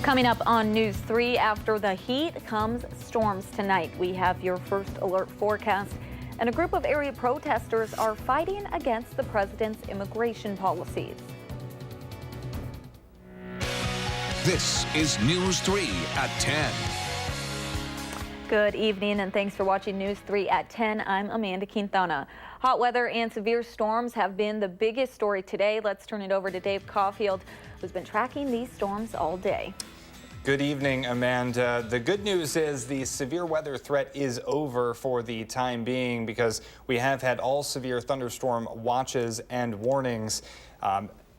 Coming up on News 3, after the heat comes storms tonight. We have your first alert forecast, and a group of area protesters are fighting against the president's immigration policies. This is News 3 at 10. Good evening, and thanks for watching News 3 at 10. I'm Amanda Quintana. Hot weather and severe storms have been the biggest story today. Let's turn it over to Dave Caulfield, who's been tracking these storms all day. Good evening, Amanda. The good news is the severe weather threat is over for the time being, because we have had all severe thunderstorm watches and warnings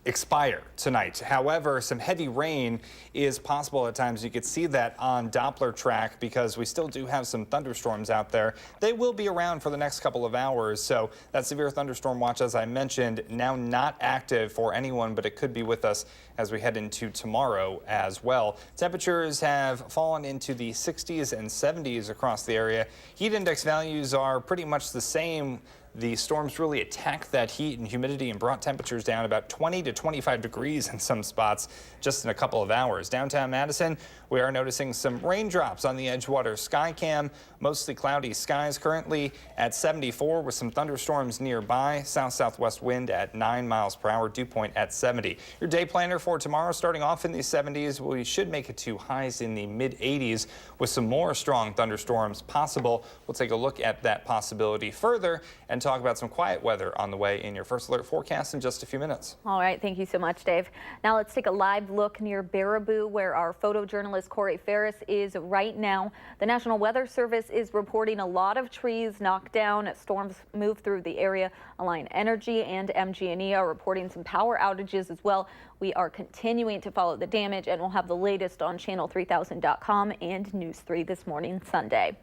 expire tonight. However, some heavy rain is possible at times. You could see that on Doppler track because we still do have some thunderstorms out there. They will be around for the next couple of hours. So that severe thunderstorm watch, as I mentioned, now not active for anyone, but it could be with us as we head into tomorrow as well. Temperatures have fallen into the 60s and 70s across the area. Heat index values are pretty much the same. The storms really attacked that heat and humidity and brought temperatures down about 20 to 25 degrees in some spots just in a couple of hours. Downtown Madison, we are noticing some raindrops on the Edgewater Skycam. Mostly cloudy skies currently at 74 with some thunderstorms nearby. South-southwest wind at 9 miles per hour, dew point at 70. Your day planner for tomorrow starting off in the 70s. We should make it to highs in the mid-80s with some more strong thunderstorms possible. We'll take a look at that possibility further and talk about some quiet weather on the way in your first alert forecast in just a few minutes. All right, thank you so much, Dave. Now let's take a live look near Baraboo, where our photojournalist Corey Ferris is right now. The National Weather Service is reporting a lot of trees knocked down as storms move through the area. Alliant Energy and MG&E are reporting some power outages as well. We are continuing to follow the damage, and we'll have the latest on channel3000.com and News 3 this morning, Sunday.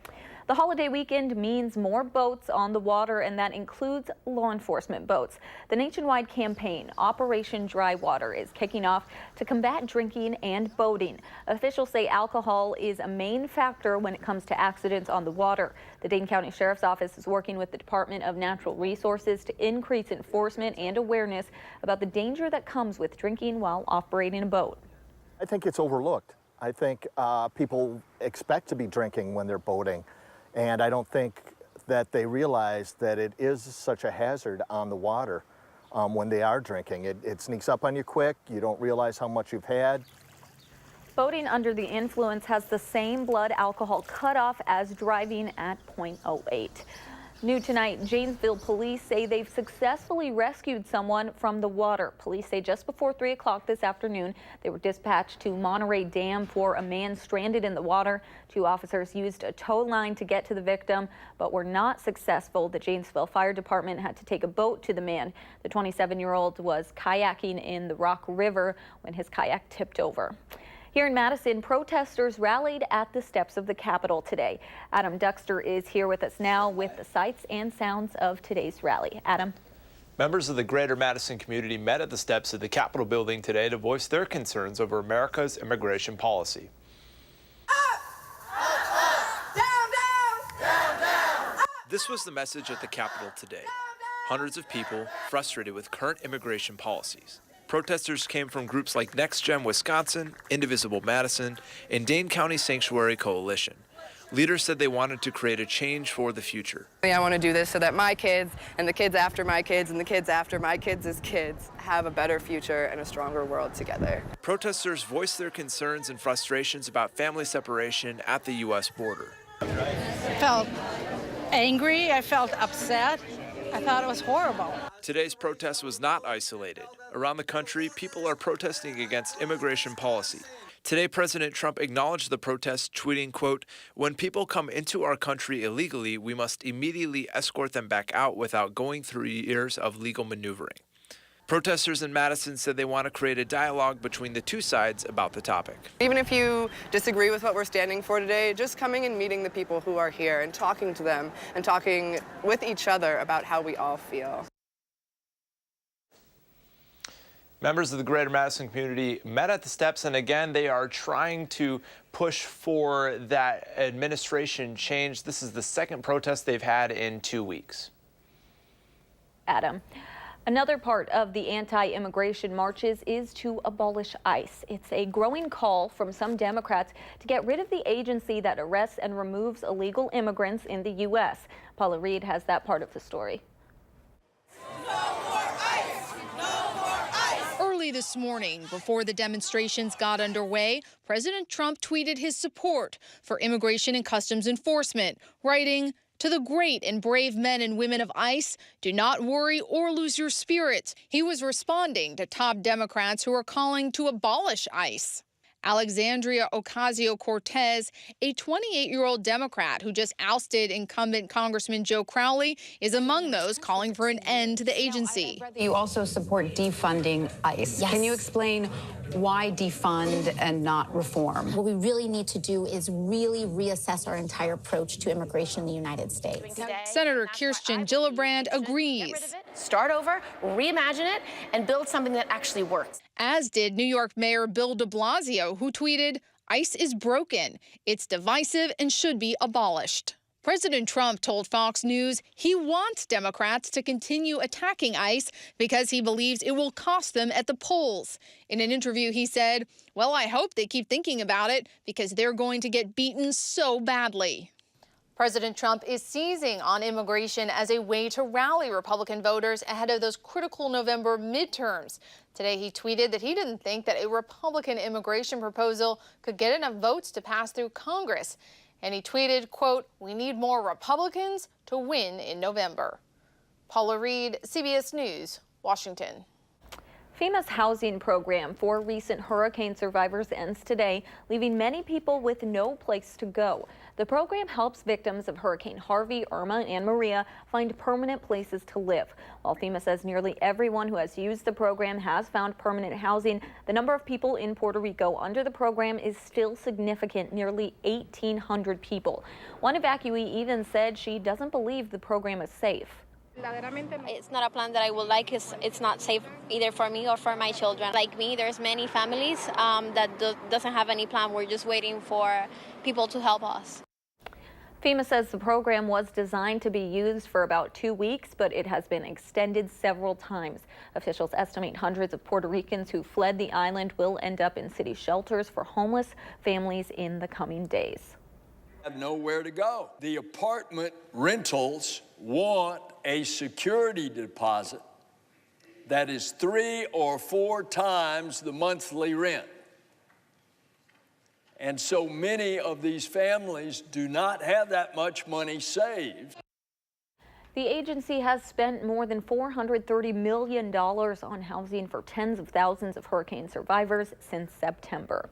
The holiday weekend means more boats on the water, and that includes law enforcement boats. The nationwide campaign, Operation Dry Water, is kicking off to combat drinking and boating. Officials say alcohol is a main factor when it comes to accidents on the water. The Dane County Sheriff's Office is working with the Department of Natural Resources to increase enforcement and awareness about the danger that comes with drinking while operating a boat. I think it's overlooked. I think people expect to be drinking when they're boating. And I don't think that they realize that it is such a hazard on the water when they are drinking. It sneaks up on you quick. You don't realize how much you've had. Boating under the influence has the same blood alcohol cutoff as driving at .08. New tonight, Janesville police say they've successfully rescued someone from the water. Police say just before 3 o'clock this afternoon, they were dispatched to Monterey Dam for a man stranded in the water. 2 officers used a tow line to get to the victim, but were not successful. The Janesville Fire Department had to take a boat to the man. The 27-year-old was kayaking in the Rock River when his kayak tipped over. Here in Madison, protesters rallied at the steps of the Capitol today. Adam Duxter is here with us now with the sights and sounds of today's rally. Adam. Members of the greater Madison community met at the steps of the Capitol building today to voice their concerns over America's immigration policy. This was the message at the Capitol today. Hundreds of people frustrated with current immigration policies. Protesters came from groups like Next Gen Wisconsin, Indivisible Madison, and Dane County Sanctuary Coalition. Leaders said they wanted to create a change for the future. I want to do this so that my kids and the kids after my kids and the kids after my kids' kids have a better future and a stronger world together. Protesters voiced their concerns and frustrations about family separation at the U.S. border. I felt angry. I felt upset. I thought it was horrible. Today's protest was not isolated. Around the country, people are protesting against immigration policy. Today, President Trump acknowledged the protests, tweeting, quote, "When people come into our country illegally, we must immediately escort them back out without going through years of legal maneuvering." Protesters in Madison said they want to create a dialogue between the two sides about the topic. Even if you disagree with what we're standing for today, just coming and meeting the people who are here and talking to them and talking with each other about how we all feel. Members of the greater Madison community met at the steps, and again, they are trying to push for that administration change. This is the second protest they've had in 2 weeks. Adam. Another part of the anti-immigration marches is to abolish ICE. It's a growing call from some Democrats to get rid of the agency that arrests and removes illegal immigrants in the U.S. Paula Reed has that part of the story. Early this morning, before the demonstrations got underway, President Trump tweeted his support for Immigration and Customs Enforcement, writing, "To the great and brave men and women of ICE, do not worry or lose your spirits." He was responding to top Democrats who are calling to abolish ICE. Alexandria Ocasio-Cortez, a 28-year-old Democrat who just ousted incumbent Congressman Joe Crowley, is among those calling for an end to the agency. You also support defunding ICE. Yes. Can you explain why defund and not reform? What we really need to do is really reassess our entire approach to immigration in the United States. Senator Kirsten Gillibrand agrees. Start over, reimagine it, and build something that actually works. As did New York Mayor Bill de Blasio, who tweeted, "ICE is broken. It's divisive and should be abolished." President Trump told Fox News he wants Democrats to continue attacking ICE because he believes it will cost them at the polls. In an interview, he said, "Well, I hope they keep thinking about it because they're going to get beaten so badly." President Trump is seizing on immigration as a way to rally Republican voters ahead of those critical November midterms. Today, he tweeted that he didn't think that a Republican immigration proposal could get enough votes to pass through Congress. And he tweeted, quote, "We need more Republicans to win in November." Paula Reed, CBS News, Washington. FEMA's housing program for recent hurricane survivors ends today, leaving many people with no place to go. The program helps victims of Hurricane Harvey, Irma, and Maria find permanent places to live. While FEMA says nearly everyone who has used the program has found permanent housing, the number of people in Puerto Rico under the program is still significant, nearly 1,800 people. One evacuee even said she doesn't believe the program is safe. It's not a plan that I would like. It's not safe either for me or for my children. Like me, there's many families that doesn't have any plan. We're just waiting for people to help us. FEMA says the program was designed to be used for about 2 weeks, but it has been extended several times. Officials estimate hundreds of Puerto Ricans who fled the island will end up in city shelters for homeless families in the coming days. Have nowhere to go. The apartment rentals want a security deposit that is 3 or 4 times the monthly rent. And so many of these families do not have that much money saved. The agency has spent more than $430 million on housing for tens of thousands of hurricane survivors since September.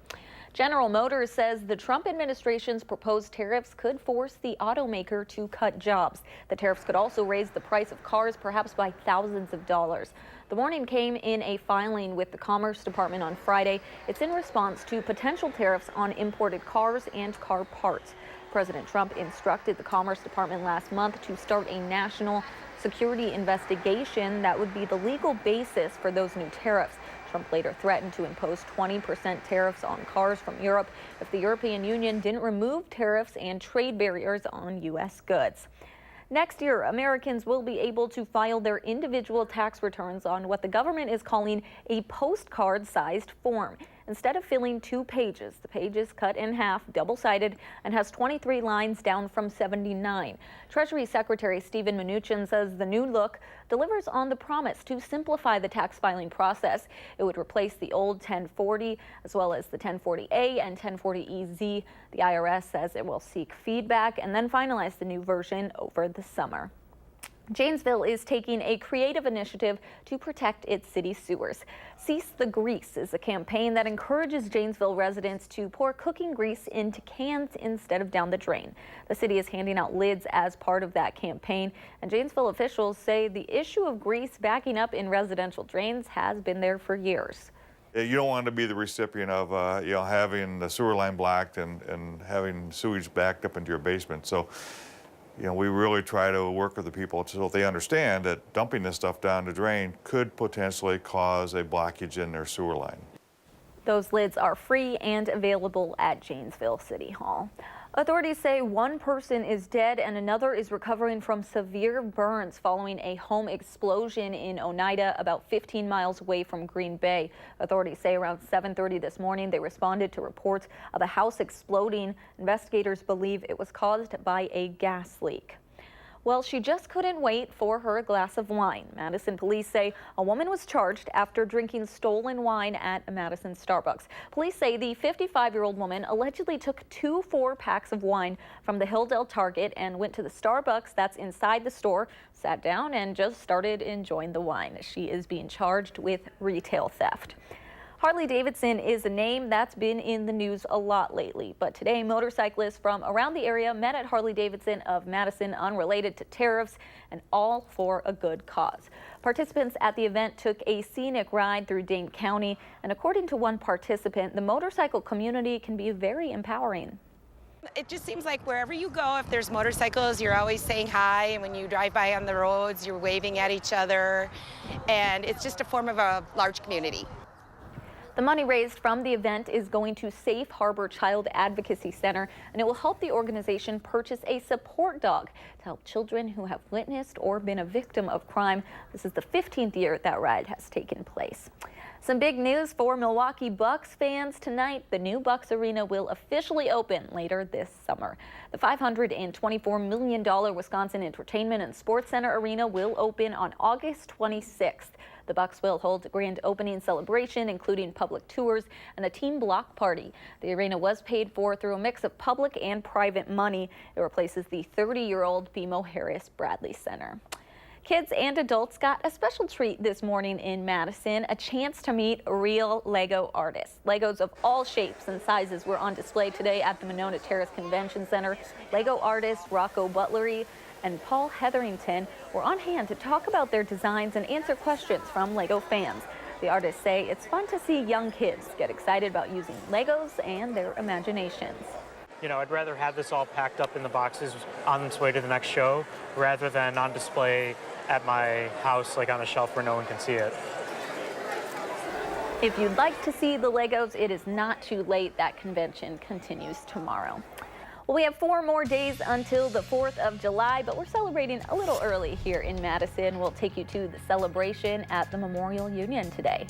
General Motors says the Trump administration's proposed tariffs could force the automaker to cut jobs. The tariffs could also raise the price of cars, perhaps by thousands of dollars. The warning came in a filing with the Commerce Department on Friday. It's in response to potential tariffs on imported cars and car parts. President Trump instructed the Commerce Department last month to start a national security investigation that would be the legal basis for those new tariffs. Trump later threatened to impose 20% tariffs on cars from Europe if the European Union didn't remove tariffs and trade barriers on U.S. goods. Next year, Americans will be able to file their individual tax returns on what the government is calling a postcard-sized form. Instead of filling 2 pages, the page is cut in half, double-sided, and has 23 lines down from 79. Treasury Secretary Steven Mnuchin says the new look delivers on the promise to simplify the tax filing process. It would replace the old 1040 as well as the 1040A and 1040EZ. The IRS says it will seek feedback and then finalize the new version over the summer. Janesville is taking a creative initiative to protect its city sewers. Cease the Grease is a campaign that encourages Janesville residents to pour cooking grease into cans instead of down the drain. The city is handing out lids as part of that campaign, and Janesville officials say the issue of grease backing up in residential drains has been there for years. You don't want to be the recipient of having the sewer line blocked and having sewage backed up into your basement. So we really try to work with the people so they understand that dumping this stuff down the drain could potentially cause a blockage in their sewer line. Those lids are free and available at Janesville City Hall. Authorities say one person is dead and another is recovering from severe burns following a home explosion in Oneida, about 15 miles away from Green Bay. Authorities say around 7:30 this morning they responded to reports of a house exploding. Investigators believe it was caused by a gas leak. Well, she just couldn't wait for her glass of wine. Madison police say a woman was charged after drinking stolen wine at a Madison Starbucks. Police say the 55-year-old woman allegedly took 2 4-packs of wine from the Hilldale Target and went to the Starbucks that's inside the store, sat down, and just started enjoying the wine. She is being charged with retail theft. Harley-Davidson is a name that's been in the news a lot lately, but today motorcyclists from around the area met at Harley-Davidson of Madison, unrelated to tariffs, and all for a good cause. Participants at the event took a scenic ride through Dane County, and according to one participant, the motorcycle community can be very empowering. It just seems like wherever you go, if there's motorcycles, you're always saying hi, and when you drive by on the roads, you're waving at each other, and it's just a form of a large community. The money raised from the event is going to Safe Harbor Child Advocacy Center, and it will help the organization purchase a support dog to help children who have witnessed or been a victim of crime. This is the 15th year that ride has taken place. Some big news for Milwaukee Bucks fans tonight. The new Bucks Arena will officially open later this summer. The $524 million Wisconsin Entertainment and Sports Center Arena will open on August 26th. The Bucks will hold a grand opening celebration, including public tours and a team block party. The arena was paid for through a mix of public and private money. It replaces the 30-year-old BMO Harris Bradley Center. Kids and adults got a special treat this morning in Madison, a chance to meet real Lego artists. Legos of all shapes and sizes were on display today at the Monona Terrace Convention Center. Lego artists Rocco Butlery and Paul Hetherington were on hand to talk about their designs and answer questions from Lego fans. The artists say it's fun to see young kids get excited about using Legos and their imaginations. You know, I'd rather have this all packed up in the boxes on its way to the next show rather than on display at my house, like on a shelf where no one can see it. If you'd like to see the Legos, it is not too late. That convention continues tomorrow. Well, we have 4 more days until the 4th of July, but we're celebrating a little early here in Madison. We'll take you to the celebration at the Memorial Union today.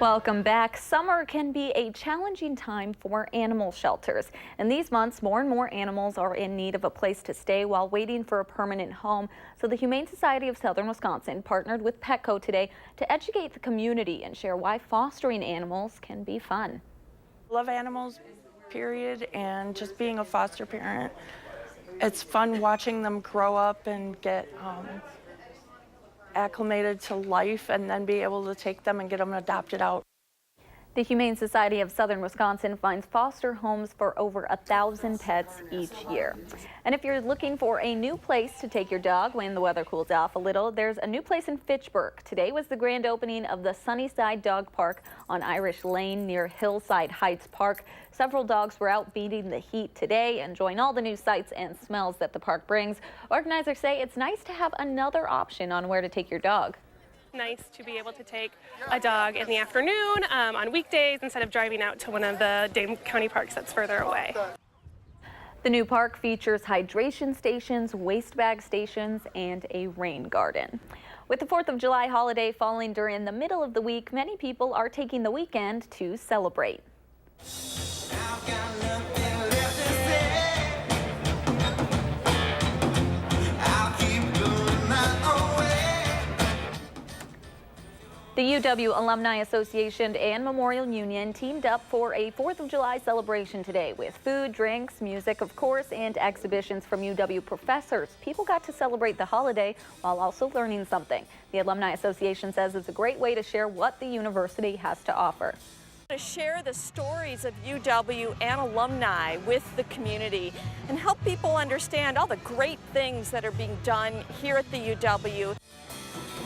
Welcome back. Summer can be a challenging time for animal shelters. In these months, more and more animals are in need of a place to stay while waiting for a permanent home. So the Humane Society of Southern Wisconsin partnered with Petco today to educate the community and share why fostering animals can be fun. Love animals, period, and just being a foster parent. It's fun watching them grow up and get acclimated to life and then be able to take them and get them adopted out. The Humane Society of Southern Wisconsin finds foster homes for over 1,000 pets each year. And if you're looking for a new place to take your dog when the weather cools off a little, there's a new place in Fitchburg. Today was the grand opening of the Sunnyside Dog Park on Irish Lane near Hillside Heights Park. Several dogs were out beating the heat today, enjoying all the new sights and smells that the park brings. Organizers say it's nice to have another option on where to take your dog. Nice to be able to take a dog in the afternoon on weekdays instead of driving out to one of the Dane County parks that's further away. The new park features hydration stations, waste bag stations, and a rain garden. With the 4th of July holiday falling during the middle of the week, many people are taking the weekend to celebrate. The UW Alumni Association and Memorial Union teamed up for a 4th of July celebration today with food, drinks, music, of course, and exhibitions from UW professors. People got to celebrate the holiday while also learning something. The Alumni Association says it's a great way to share what the university has to offer. To share the stories of UW and alumni with the community and help people understand all the great things that are being done here at the UW.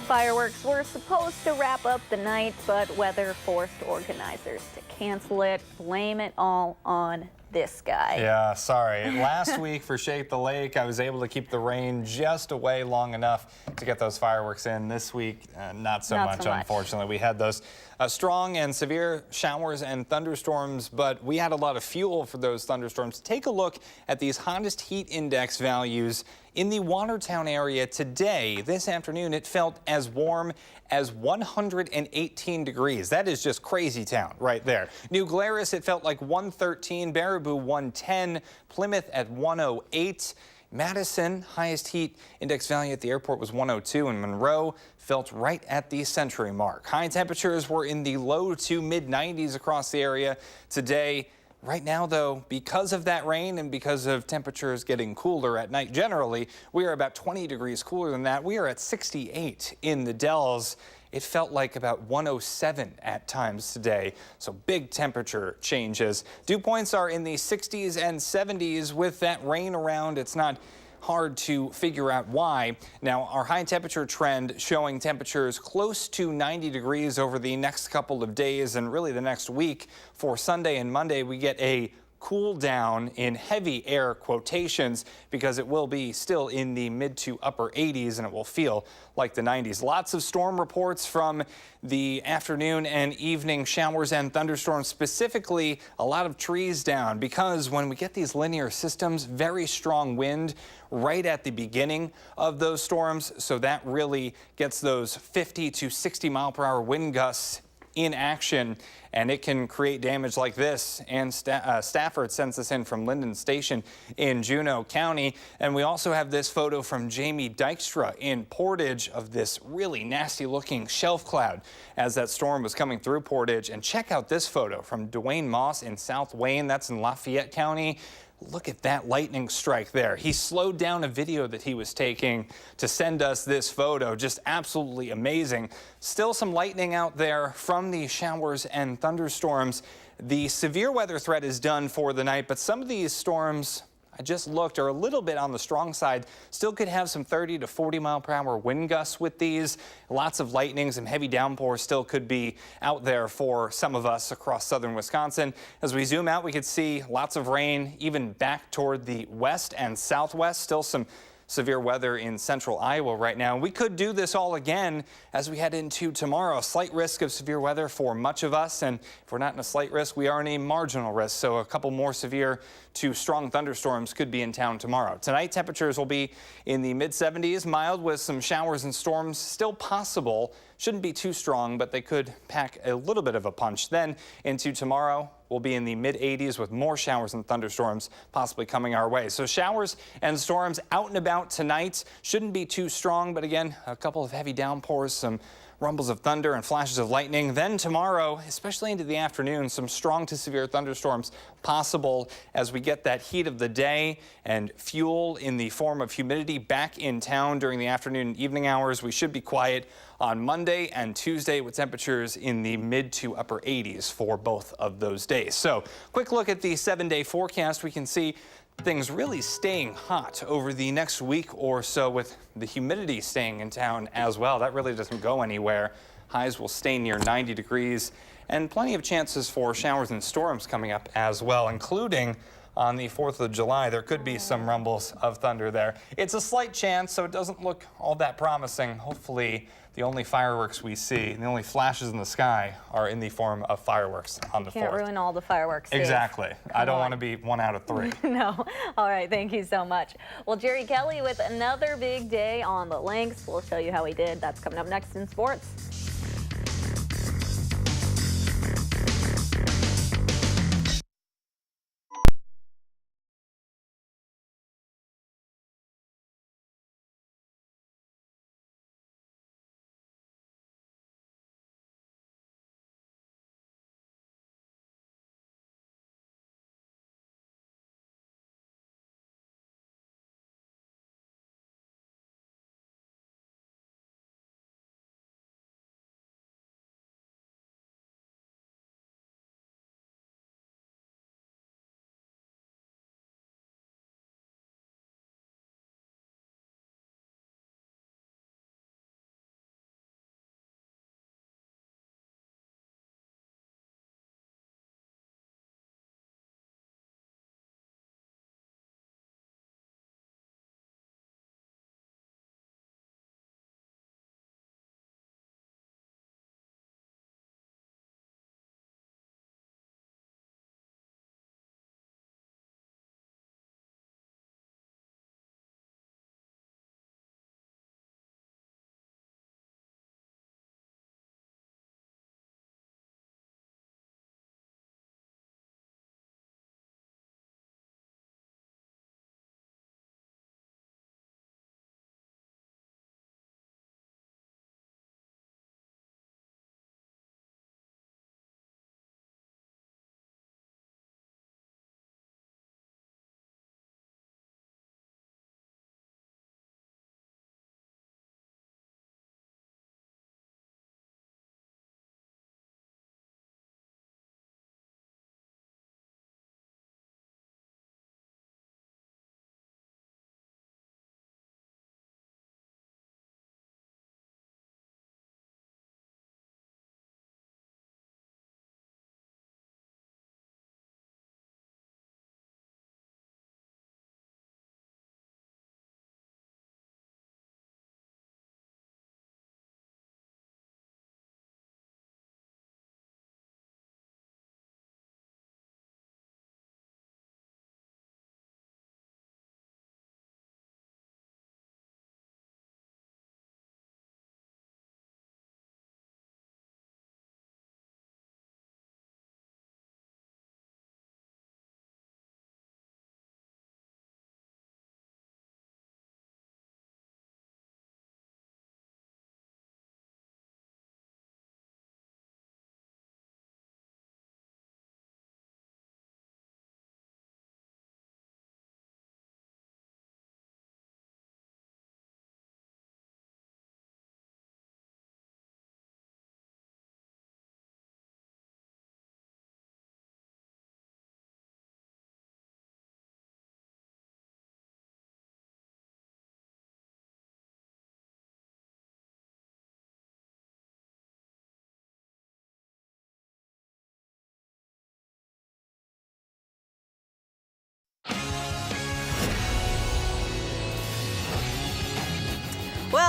Fireworks were supposed to wrap up the night, but weather forced organizers to cancel it. Blame it all on this guy. Yeah, sorry. Last week for Shake the Lake, I was able to keep the rain just away long enough to get those fireworks in. This week, not so much, unfortunately. We had those strong and severe showers and thunderstorms, but we had a lot of fuel for those thunderstorms. Take a look at these hottest heat index values in the Watertown area today. This afternoon, it felt as warm as 118 degrees. That is just crazy town right there. New Glarus, it felt like 113, Baraboo 110, Plymouth at 108. Madison, highest heat index value at the airport was 102, and Monroe felt right at the century mark. High temperatures were in the low to mid 90s across the area today. Right now, though, because of that rain and because of temperatures getting cooler at night generally, we are about 20 degrees cooler than that. We are at 68 in the Dells. It felt like about 107 at times today, so big temperature changes. Dew points are in the 60s and 70s. With that rain around, it's not hard to figure out why. Now, our high temperature trend showing temperatures close to 90 degrees over the next couple of days and really the next week. For Sunday and Monday, we get a cool down in heavy air quotations because it will be still in the mid to upper 80s and it will feel like the 90s. Lots of storm reports from the afternoon and evening showers and thunderstorms, specifically a lot of trees down because when we get these linear systems, very strong wind right at the beginning of those storms. So that really gets those 50 to 60 mile per hour wind gusts in action, and it can create damage like this. And Stafford sends us in from Linden Station in Juneau County. And we also have this photo from Jamie Dykstra in Portage of this really nasty looking shelf cloud as that storm was coming through Portage. And check out this photo from Dwayne Moss in South Wayne. That's in Lafayette County. Look at that lightning strike there. He slowed down a video that he was taking to send us this photo. Just absolutely amazing. Still some lightning out there from the showers and thunderstorms. The severe weather threat is done for the night, but some of these storms, I just looked, are a little bit on the strong side. Still could have some 30 to 40 mile per hour wind gusts with these. Lots of lightning, some heavy downpours still could be out there for some of us across southern Wisconsin. As we zoom out, we could see lots of rain even back toward the west and southwest. Still some severe weather in central Iowa right now. We could do this all again as we head into tomorrow. A slight risk of severe weather for much of us, and if we're not in a slight risk, we are in a marginal risk. So a couple more severe to strong thunderstorms could be in town tomorrow. Tonight, temperatures will be in the mid-70s, mild with some showers and storms still possible. Shouldn't be too strong, but they could pack a little bit of a punch. Then into tomorrow, we'll be in the mid-80s with more showers and thunderstorms possibly coming our way. So showers and storms out and about tonight. Shouldn't be too strong, but again, a couple of heavy downpours, some rumbles of thunder and flashes of lightning. Then tomorrow, especially into the afternoon, some strong to severe thunderstorms possible as we get that heat of the day and fuel in the form of humidity back in town during the afternoon and evening hours. We should be quiet on Monday and Tuesday with temperatures in the mid to upper 80s for both of those days. So quick look at the 7-day forecast. We can see things really staying hot over the next week or so with the humidity staying in town as well. That really doesn't go anywhere. Highs will stay near 90 degrees and plenty of chances for showers and storms coming up as well, including on the 4th of July. There could be some rumbles of thunder there. It's a slight chance, so it doesn't look all that promising. Hopefully, the only fireworks we see, the only flashes in the sky are in the form of fireworks on the 4th. Can't ruin all the fireworks, Steve. Exactly. I don't want to be 1 out of 3. No. All right. Thank you so much. Well, Jerry Kelly with another big day on the links. We'll show you how he did. That's coming up next in sports.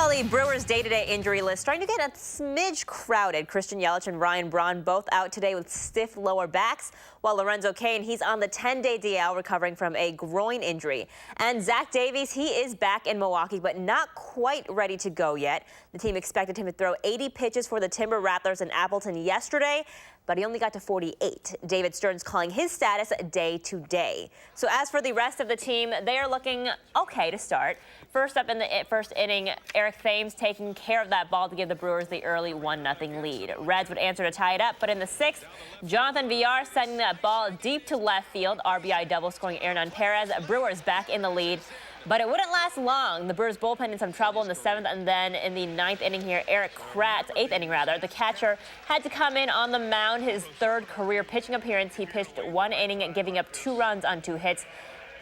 Kelly, Brewers' day-to-day injury list starting to get a smidge crowded. Christian Yelich and Ryan Braun both out today with stiff lower backs, while Lorenzo Cain, he's on the 10-day DL recovering from a groin injury. And Zach Davies, he is back in Milwaukee, but not quite ready to go yet. The team expected him to throw 80 pitches for the Timber Rattlers in Appleton yesterday, but he only got to 48. David Stearns calling his status day to day. So as for the rest of the team, they are looking okay to start. First up in the first inning, Eric Thames taking care of that ball to give the Brewers the early 1-0 lead. Reds would answer to tie it up, but in the 6th, Jonathan Villar sending that ball deep to left field. RBI double scoring Hernan Perez. Brewers back in the lead. But it wouldn't last long. The Brewers bullpen in some trouble in the 7th, and then in the 9th inning here, Eric Kratz, 8th inning rather, the catcher had to come in on the mound, his 3rd career pitching appearance. He pitched 1 inning, giving up 2 runs on 2 hits.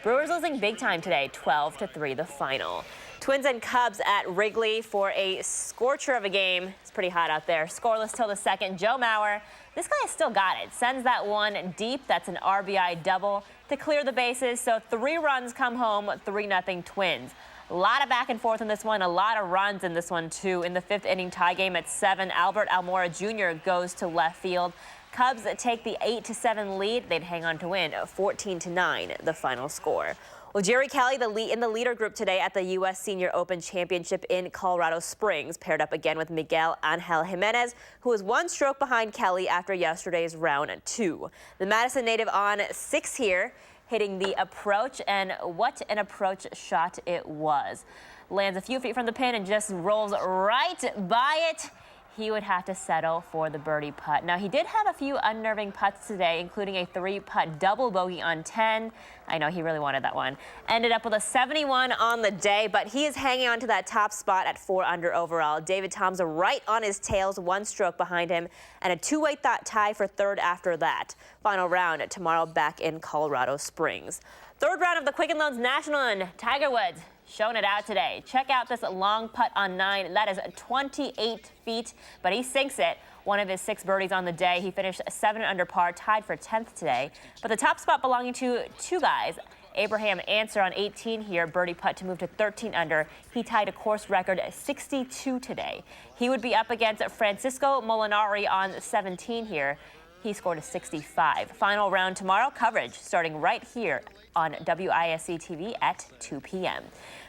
Brewers losing big time today, 12-3 the final. Twins and Cubs at Wrigley for a scorcher of a game. It's pretty hot out there. Scoreless till the 2nd. Joe Mauer, this guy has still got it. Sends that one deep. That's an RBI double to clear the bases. So 3 runs come home, 3-0 Twins. A lot of back and forth in this one, a lot of runs in this one too. In the 5th inning tie game at 7, Albert Almora Jr. goes to left field. Cubs take the 8-7 lead. They'd hang on to win 14-9 the final score. Well, Jerry Kelly in the leader group today at the U.S. Senior Open Championship in Colorado Springs, paired up again with Miguel Angel Jimenez, who was 1 stroke behind Kelly after yesterday's round 2. The Madison native on 6 here, hitting the approach, and what an approach shot it was. Lands a few feet from the pin and just rolls right by it. He would have to settle for the birdie putt. Now, he did have a few unnerving putts today, including a 3-putt double bogey on 10. I know he really wanted that one. Ended up with a 71 on the day, but he is hanging on to that top spot at 4 under overall. David Tom's right on his tails, 1 stroke behind him, and a 2-way tie for 3rd after that. Final round tomorrow back in Colorado Springs. 3rd round of the Quicken Loans National, and Tiger Woods showing it out today. Check out this long putt on 9. That is 28 feet, but he sinks it. One of his 6 birdies on the day. He finished 7 under par, tied for 10th today. But the top spot belonging to 2 guys. Abraham Answer on 18 here, birdie putt to move to 13 under. He tied a course record 62 today. He would be up against Francisco Molinari on 17 here. He scored a 65. Final round tomorrow. Coverage starting right here on WISC-TV at 2 p.m.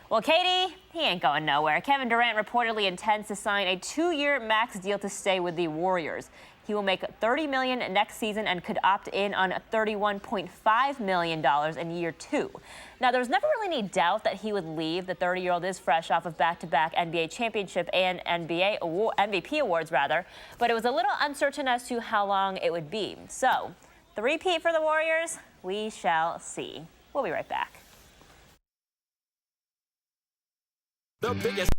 Well, Katie, he ain't going nowhere. Kevin Durant reportedly intends to sign a 2-year max deal to stay with the Warriors. He will make $30 million next season and could opt in on $31.5 million in year 2. Now, there was never really any doubt that he would leave. The 30-year-old is fresh off of back-to-back NBA championship and MVP awards, but it was a little uncertain as to how long it would be. So, the repeat for the Warriors, we shall see. We'll be right back. The biggest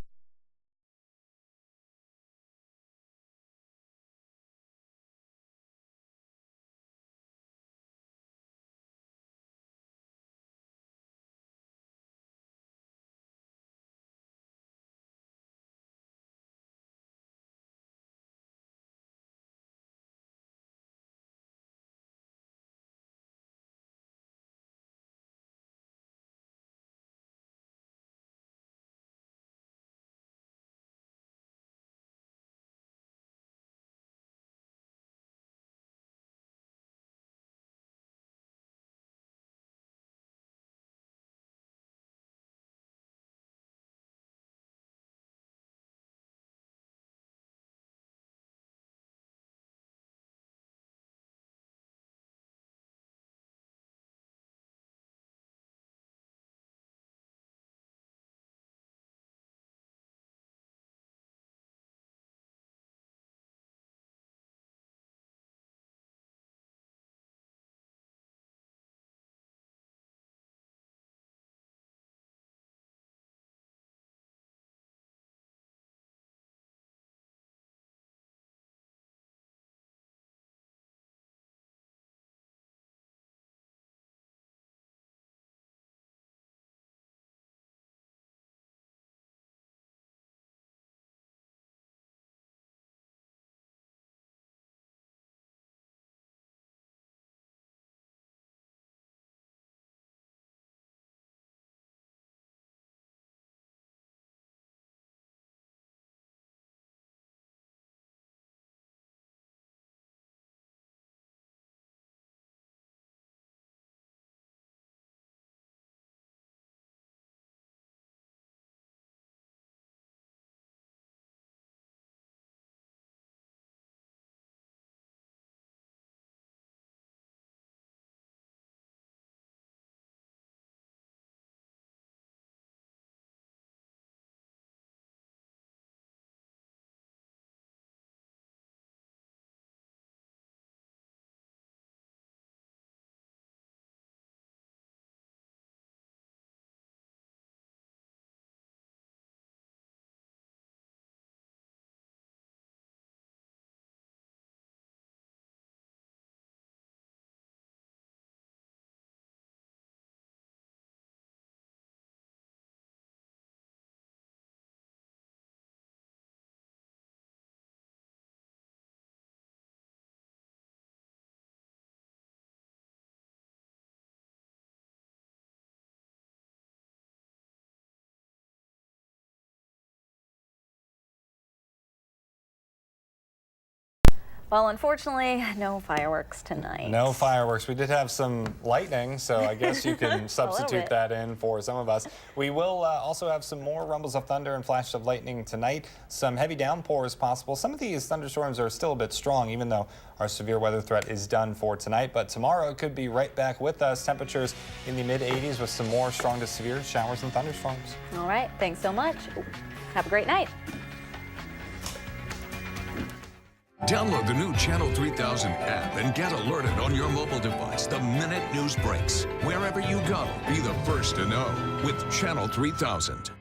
Well, unfortunately, no fireworks tonight. No fireworks. We did have some lightning, so I guess you can substitute that in for some of us. We will also have some more rumbles of thunder and flashes of lightning tonight. Some heavy downpours possible. Some of these thunderstorms are still a bit strong, even though our severe weather threat is done for tonight. But tomorrow it could be right back with us. Temperatures in the mid-80s with some more strong to severe showers and thunderstorms. All right. Thanks so much. Have a great night. Download the new Channel 3000 app and get alerted on your mobile device the minute news breaks. Wherever you go, be the first to know with Channel 3000.